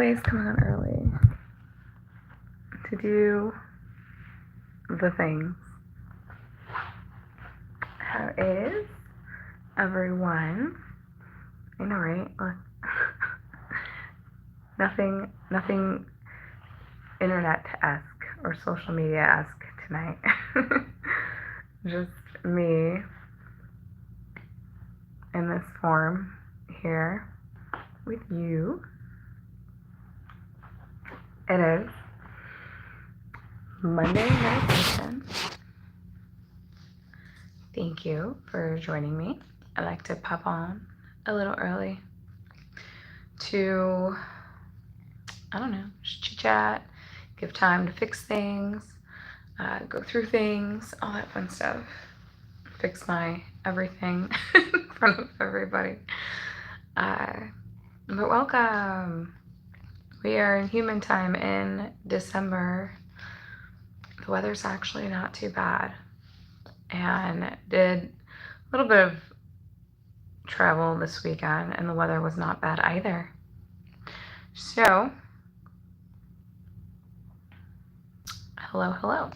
always coming on early to do the things. How is everyone? I know, right? Look. Nothing internet-esque or social media-esque tonight. Just me in this form here with you. It is Monday meditation. Thank you for joining me. I like to pop on a little early to, I don't know, just chit chat, give time to fix things, go through things, all that fun stuff. Fix my everything in front of everybody. But welcome. We are in human time in December. The weather's actually not too bad. And did a little bit of travel this weekend, and the weather was not bad either. So, hello.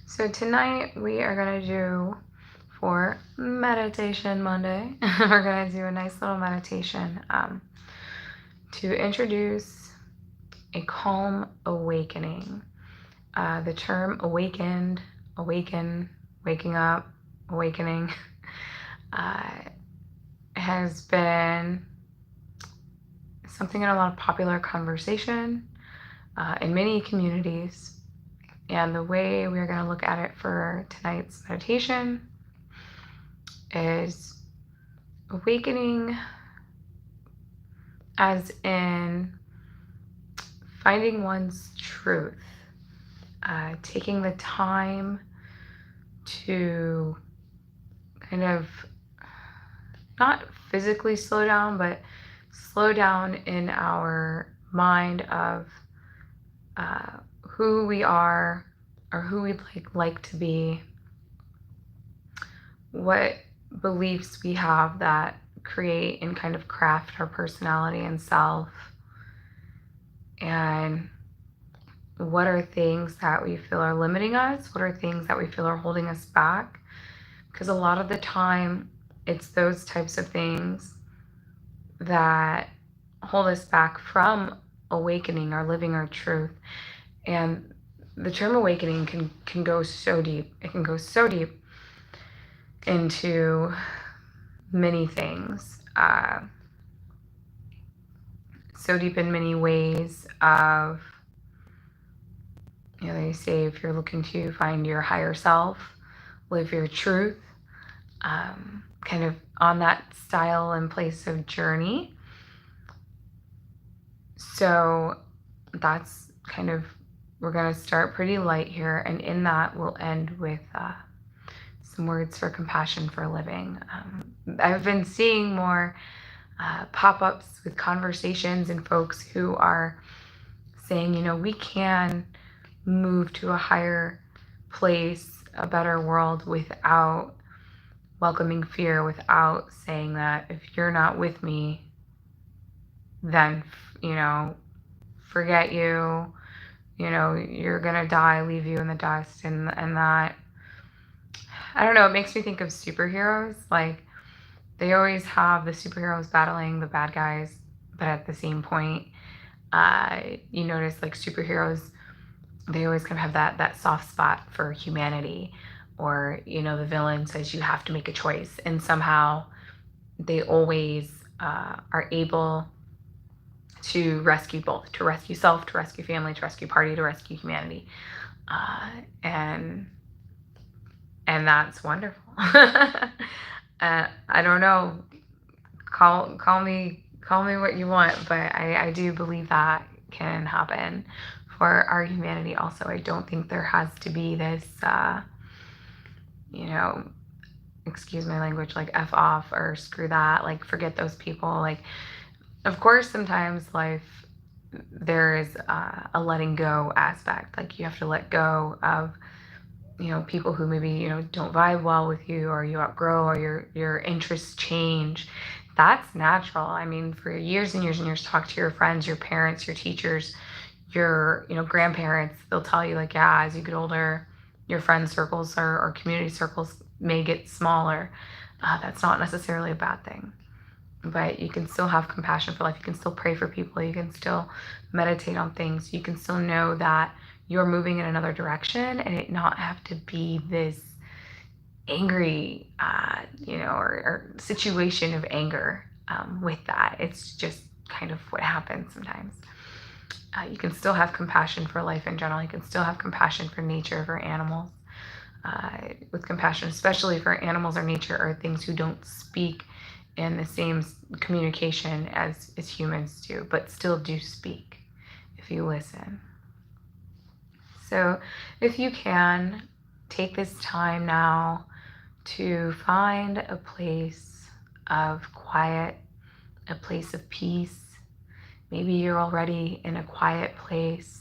So tonight we are going to do, for Meditation Monday, we're going to do a nice little meditation to introduce a calm awakening. The term awakened, awaken, waking up, awakening has been something in a lot of popular conversation in many communities. And the way we're going to look at it for tonight's meditation is awakening as in finding one's truth, taking the time to kind of not physically slow down, but slow down in our mind of who we are or who we like to be, what beliefs we have that create and kind of craft our personality and self, and what are things that we feel are limiting us, what are things that we feel are holding us back, because a lot of the time it's those types of things that hold us back from awakening or living our truth. And the term awakening can go so deep. It can go so deep into many things. So deep in many ways of, they say if you're looking to find your higher self, live your truth, kind of on that style and place of journey. So that's kind of, we're going to start pretty light here, and in that we'll end with some words for compassion for living. I've been seeing more pop-ups with conversations and folks who are saying, we can move to a higher place, a better world, without welcoming fear, without saying that if you're not with me, then, forget you, you're gonna die, leave you in the dust, and that, I don't know, it makes me think of superheroes. Like, they always have the superheroes battling the bad guys, but at the same point, you notice like superheroes, they always kind of have that soft spot for humanity, or, the villain says you have to make a choice, and somehow they always are able to rescue both, to rescue self, to rescue family, to rescue party, to rescue humanity. And that's wonderful. I don't know, call me what you want, but I do believe that can happen for our humanity also. I don't think there has to be this, excuse my language, like F off or screw that, like forget those people. Like, of course, sometimes life, there is a letting go aspect. Like, you have to let go of, people who maybe, don't vibe well with you, or you outgrow, or your interests change, that's natural. I mean, for years and years and years, talk to your friends, your parents, your teachers, your, grandparents. They'll tell you, like, yeah, as you get older, your friend circles or community circles may get smaller. That's not necessarily a bad thing, but you can still have compassion for life. You can still pray for people. You can still meditate on things. You can still know that you're moving in another direction, and it not have to be this angry, or situation of anger with that. It's just kind of what happens sometimes. You can still have compassion for life in general. You can still have compassion for nature, for animals. With compassion, especially for animals or nature, or things who don't speak in the same communication as humans do, but still do speak if you listen. So if you can, take this time now to find a place of quiet, a place of peace. Maybe you're already in a quiet place.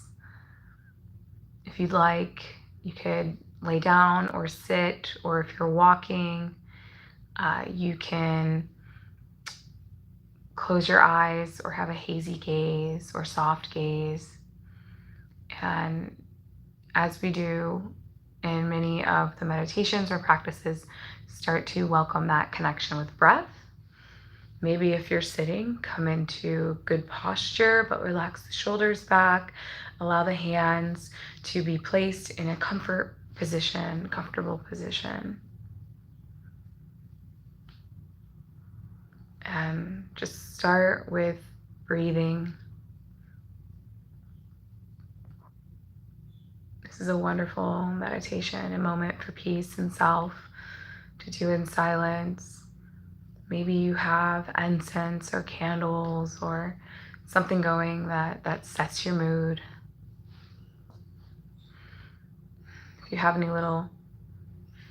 If you'd like, you could lay down or sit, or if you're walking, you can close your eyes or have a hazy gaze or soft gaze. And as we do in many of the meditations or practices, start to welcome that connection with breath. Maybe if you're sitting, come into good posture, but relax the shoulders back. Allow the hands to be placed in a comfortable position. And just start with breathing. This is a wonderful meditation, a moment for peace and self to do in silence. Maybe you have incense or candles or something going that sets your mood. If you have any little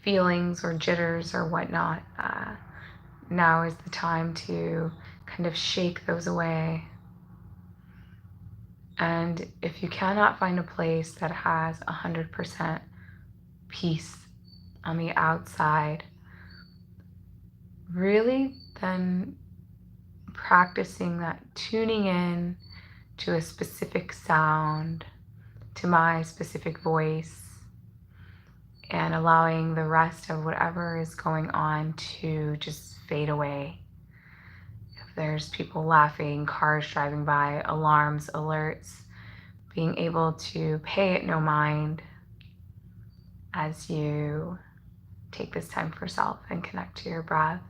feelings or jitters or whatnot, now is the time to kind of shake those away. And if you cannot find a place that has 100% peace on the outside, really then practicing that tuning in to a specific sound, to my specific voice, and allowing the rest of whatever is going on to just fade away. If there's people laughing, cars driving by, alarms, alerts, being able to pay it no mind as you take this time for self and connect to your breath.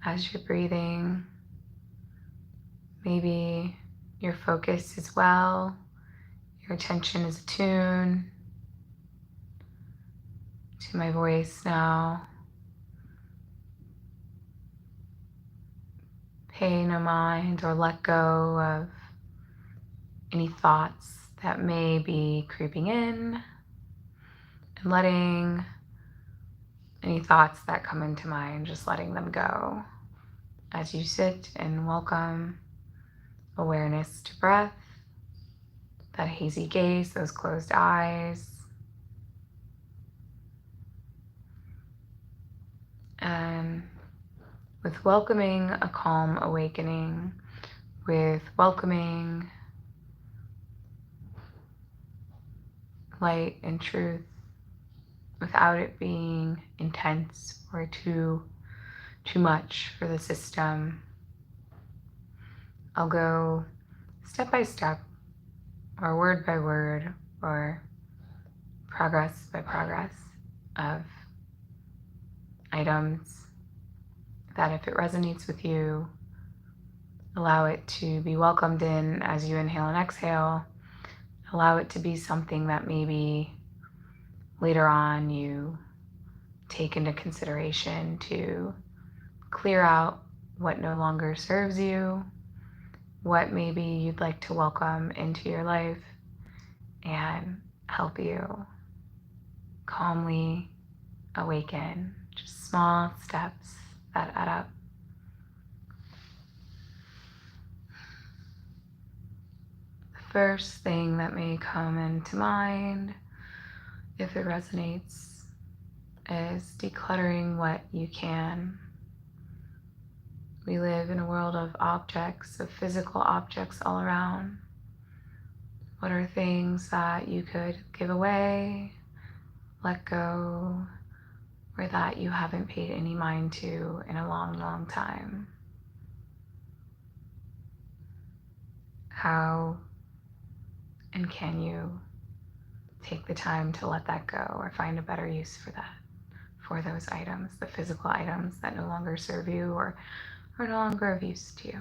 As you're breathing, maybe your focus is well, your attention is attuned to my voice now. Pay no mind or let go of any thoughts that may be creeping in, and letting any thoughts that come into mind, just letting them go as you sit and welcome awareness to breath, that hazy gaze, those closed eyes. And with welcoming a calm awakening, with welcoming light and truth without it being intense or too much for the system, I'll go step by step or word by word or progress by progress of items that, if it resonates with you, allow it to be welcomed in as you inhale and exhale. Allow it to be something that maybe later on you take into consideration to clear out what no longer serves you, what maybe you'd like to welcome into your life and help you calmly awaken. Just small steps that add up. The first thing that may come into mind if it resonates, is decluttering what you can. We live in a world of objects, of physical objects all around. What are things that you could give away, let go, or that you haven't paid any mind to in a long, long time? How and can you take the time to let that go or find a better use for that, for those items, the physical items that no longer serve you or are no longer of use to you?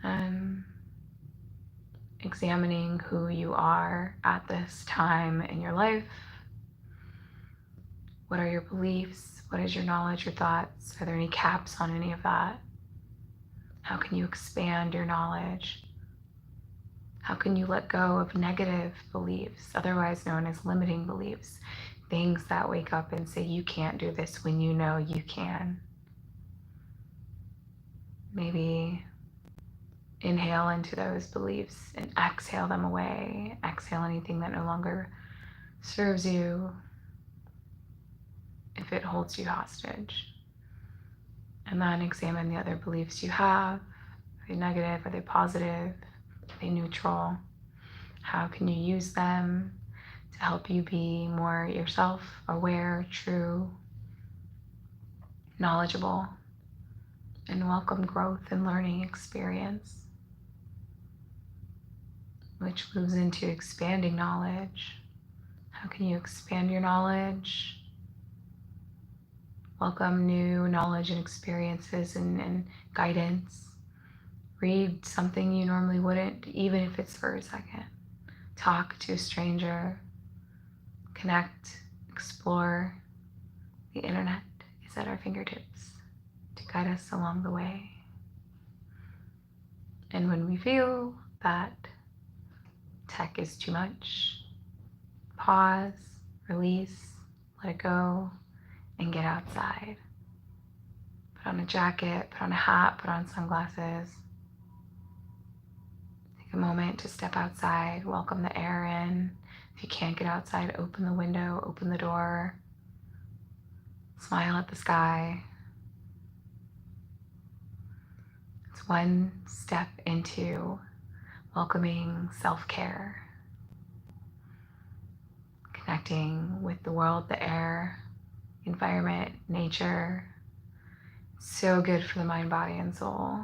And examining who you are at this time in your life. What are your beliefs? What is your knowledge, your thoughts? Are there any caps on any of that? How can you expand your knowledge? How can you let go of negative beliefs, otherwise known as limiting beliefs? Things that wake up and say you can't do this when you know you can. Maybe inhale into those beliefs and exhale them away. Exhale anything that no longer serves you, if it holds you hostage. And then examine the other beliefs you have. Are they negative? Are they positive? Are they neutral? How can you use them to help you be more yourself, aware, true, knowledgeable, and welcome growth and learning experience? Which moves into expanding knowledge. How can you expand your knowledge? Welcome new knowledge and experiences and guidance. Read something you normally wouldn't, even if it's for a second. Talk to a stranger. Connect, explore. The internet is at our fingertips to guide us along the way. And when we feel that tech is too much, pause, release, let it go, and get outside. Put on a jacket, put on a hat, put on sunglasses. Take a moment to step outside, welcome the air in. If you can't get outside, open the window, open the door, smile at the sky. It's one step into welcoming self-care, connecting with the world, the air, environment, nature. So good for the mind, body, and soul.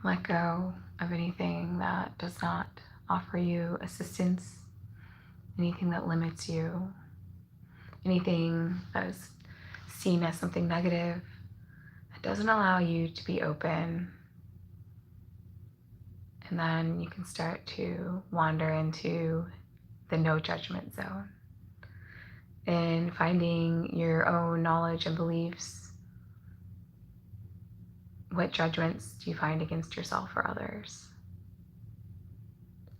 Let go of anything that does not offer you assistance, anything that limits you, anything that is seen as something negative that doesn't allow you to be open. And then you can start to wander into the no judgment zone and finding your own knowledge and beliefs. What judgments do you find against yourself or others?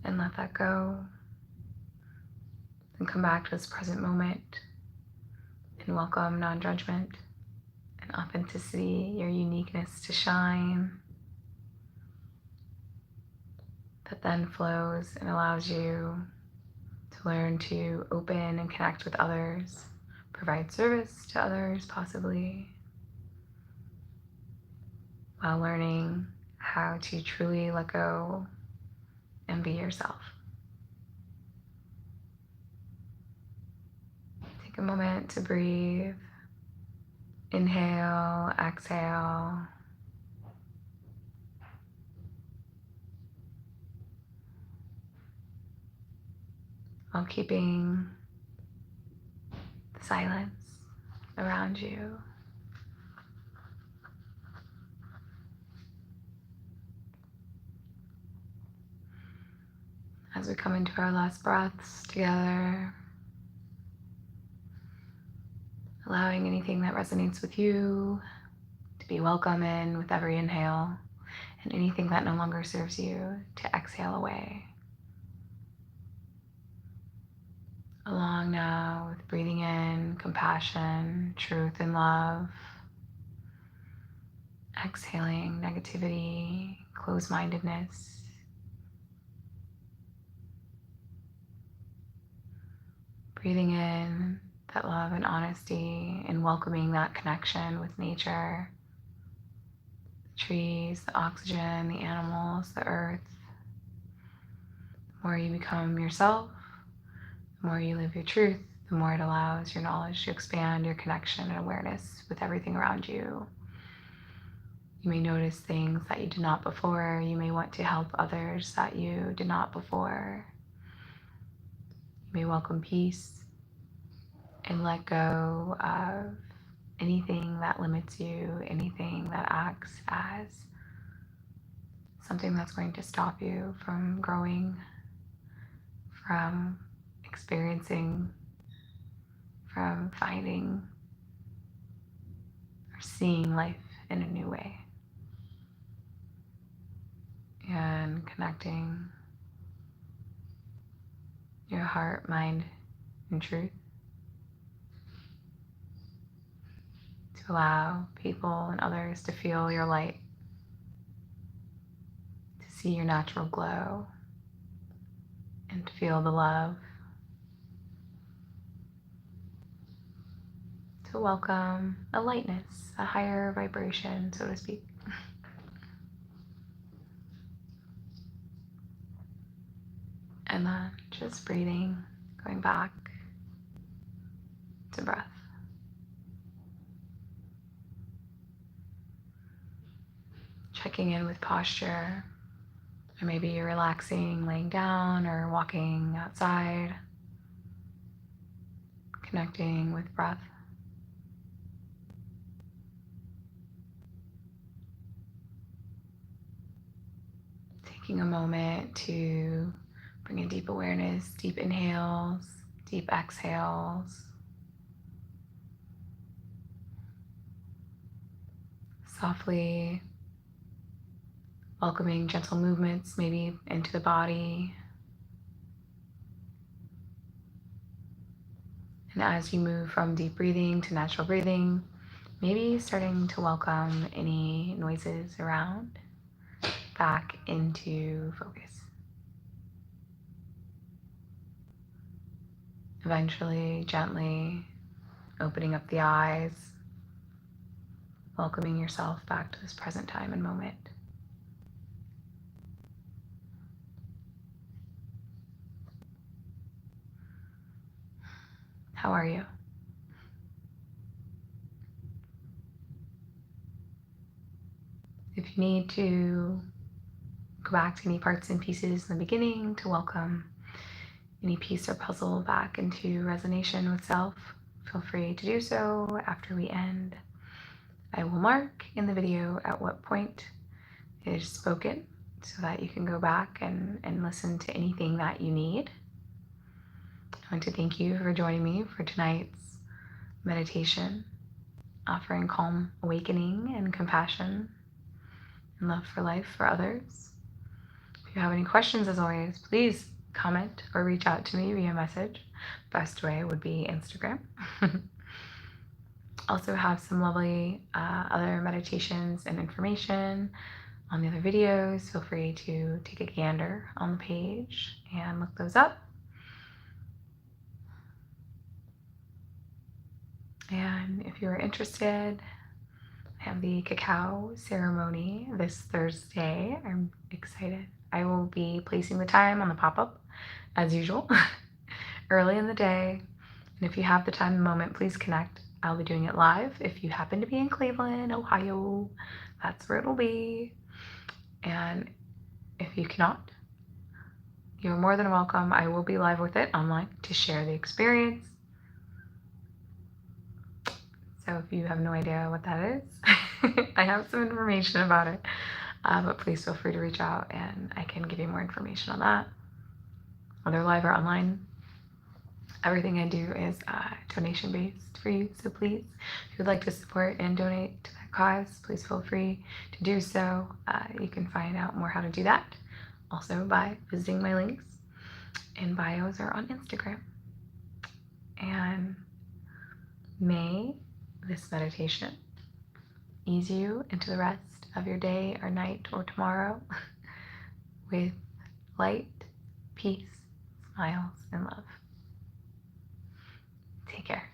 And let that go. And come back to this present moment and welcome non-judgment and authenticity, your uniqueness to shine. That then flows and allows you to learn to open and connect with others, provide service to others possibly, while learning how to truly let go and be yourself. Take a moment to breathe. Inhale, exhale. While keeping the silence around you. As we come into our last breaths together, allowing anything that resonates with you to be welcome in with every inhale, and anything that no longer serves you to exhale away. Along now with breathing in compassion, truth, and love, Exhaling negativity, closed-mindedness. Breathing in that love and honesty and welcoming that connection with nature, the trees, the oxygen, the animals, the earth. The more you become yourself, the more you live your truth, the more it allows your knowledge to expand, your connection and awareness with everything around you. You may notice things that you did not before. You may want to help others that you did not before. You may welcome peace and let go of anything that limits you, anything that acts as something that's going to stop you from growing, from experiencing, from finding or seeing life in a new way. And connecting your heart, mind, and truth to allow people and others to feel your light, to see your natural glow, and to feel the love, to welcome a lightness, a higher vibration, so to speak. And then just breathing, going back to breath. Checking in with posture, or maybe you're relaxing, laying down or walking outside. Connecting with breath. Taking a moment to bring in deep awareness, deep inhales, deep exhales. Softly welcoming gentle movements, maybe into the body. And as you move from deep breathing to natural breathing, maybe starting to welcome any noises around back into focus. Eventually, gently opening up the eyes, welcoming yourself back to this present time and moment. How are you? If you need to go back to any parts and pieces in the beginning to welcome any piece or puzzle back into resonation with self, feel free to do so after we end. I will mark in the video at what point it is spoken so that you can go back and listen to anything that you need. I want to thank you for joining me for tonight's meditation, offering calm awakening and compassion and love for life for others. If you have any questions, as always, please comment or reach out to me via message. Best way would be Instagram. Also have some lovely other meditations and information on the other videos. Feel free to take a gander on the page and look those up. And if you're interested, I have the cacao ceremony this Thursday. I'm excited. I will be placing the time on the pop-up as usual, early in the day. And if you have the time and moment, please connect. I'll be doing it live. If you happen to be in Cleveland, Ohio, that's where it'll be. And if you cannot, you're more than welcome. I will be live with it online to share the experience. So if you have no idea what that is, I have some information about it, but please feel free to reach out and I can give you more information on that. Whether live or online, everything I do is donation based for you. So please, if you'd like to support and donate to that cause, please feel free to do so. You can find out more how to do that also by visiting my links in bios or on Instagram. And may this meditation ease you into the rest of your day or night or tomorrow with light, peace, smiles, and love. Take care.